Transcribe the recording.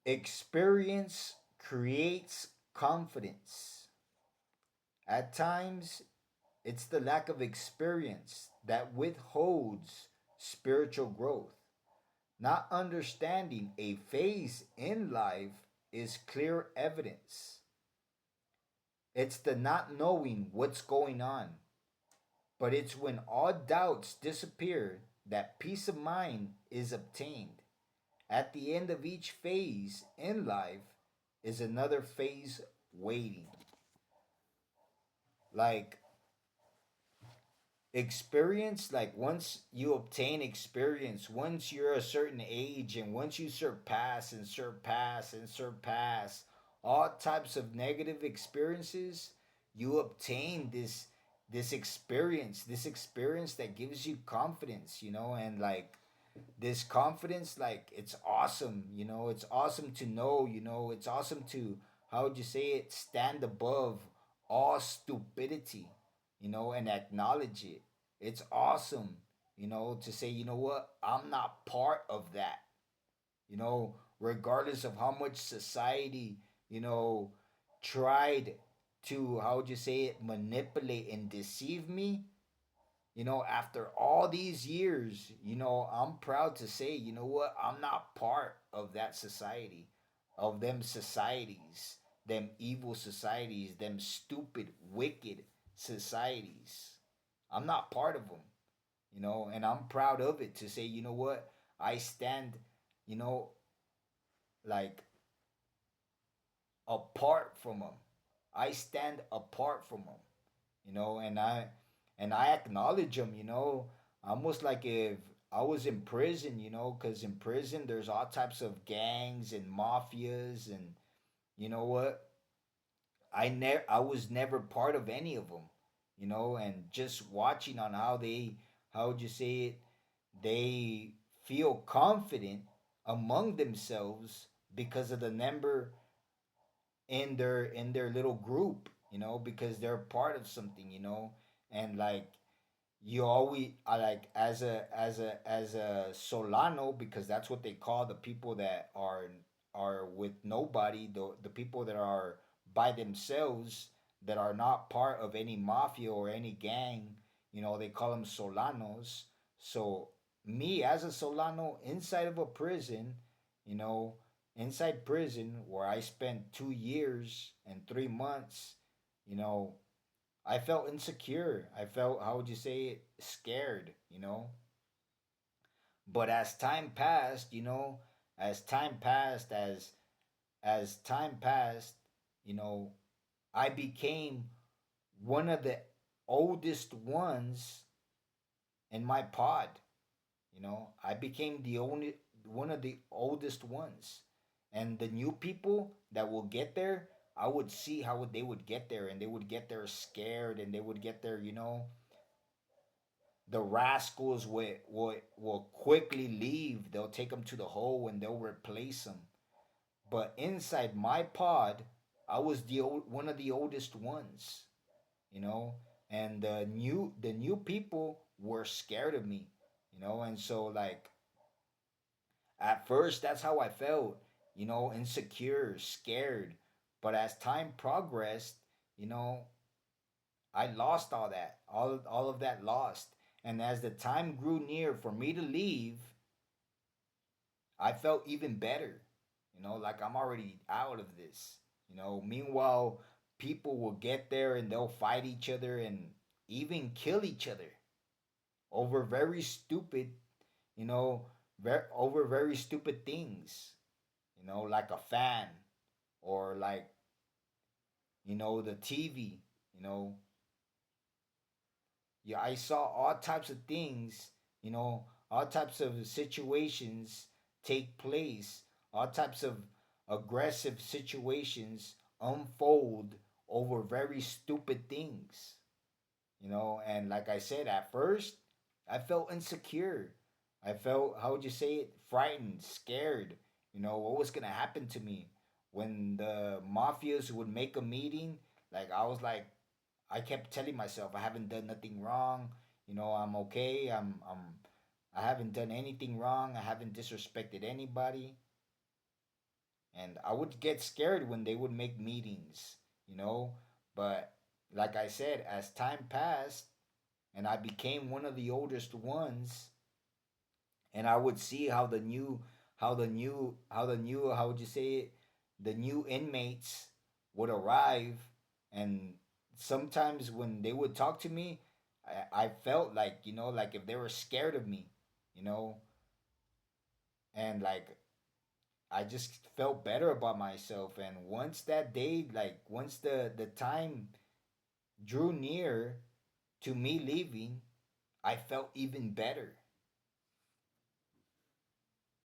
Experience creates confidence. At times, it's the lack of experience that withholds spiritual growth. Not understanding a phase in life is clear evidence. It's the not knowing what's going on. But it's when all doubts disappear that peace of mind is obtained. At the end of each phase in life is another phase waiting. Like experience, like once you obtain experience, once you're a certain age, and once you surpass and surpass and surpass all types of negative experiences, you obtain this experience that gives you confidence, and like this confidence, like it's awesome, it's awesome to know, it's awesome to, how would you say it, stand above all stupidity, and acknowledge it. It's awesome, to say, what, I'm not part of that, regardless of how much society, tried to, how would you say it, manipulate and deceive me. After all these years, I'm proud to say, what, I'm not part of that society, of them societies, them evil societies, them stupid, wicked societies. I'm not part of them, and I'm proud of it to say, what, I stand, you know, like apart from them. I stand apart from them, and I acknowledge them, almost like if I was in prison, because in prison there's all types of gangs and mafias, and you know what, I was never part of any of them, and just watching on how they, how would you say it, they feel confident among themselves because of the number in their little group, because they're part of something, and like you always, I like, as a Solano, because that's what they call the people that are with nobody, the people that are by themselves, that are not part of any mafia or any gang, they call them Solanos. So me as a Solano inside of a prison, you know inside prison where I spent 2 years and 3 months, you know I felt insecure. I felt, how would you say it, scared, But as time passed, as time passed, you know, I became one of the oldest ones in my pod. I became the only one of the oldest ones. And the new people that will get there, I would see how they would get there, and they would get there scared, and they would get there, the rascals will quickly leave. They'll take them to the hole and they'll replace them. But inside my pod, I was one of the oldest ones, you know, and the new people were scared of me, and so like at first that's how I felt, insecure, scared. But as time progressed, you know, I lost all that, all of that lost. And as the time grew near for me to leave, I felt even better. Like I'm already out of this. Meanwhile, people will get there and they'll fight each other and even kill each other over very stupid, you know, over very stupid things. Like a fan, or like, the TV. You know, yeah, I saw all types of things, all types of situations take place, all types of aggressive situations unfold over very stupid things, and like I said, at first, I felt insecure. I felt, how would you say it, frightened, scared, what was going to happen to me when the mafias would make a meeting. Like, I was like, I kept telling myself I haven't done nothing wrong. I'm okay. I haven't done anything wrong. I haven't disrespected anybody. And I would get scared when they would make meetings, you know. But like I said, as time passed and I became one of the oldest ones, and I would see how would you say it, the new inmates would arrive, and sometimes when they would talk to me, I felt like, like if they were scared of me, you know, and like I just felt better about myself. And once that day, like once the time drew near to me leaving, I felt even better.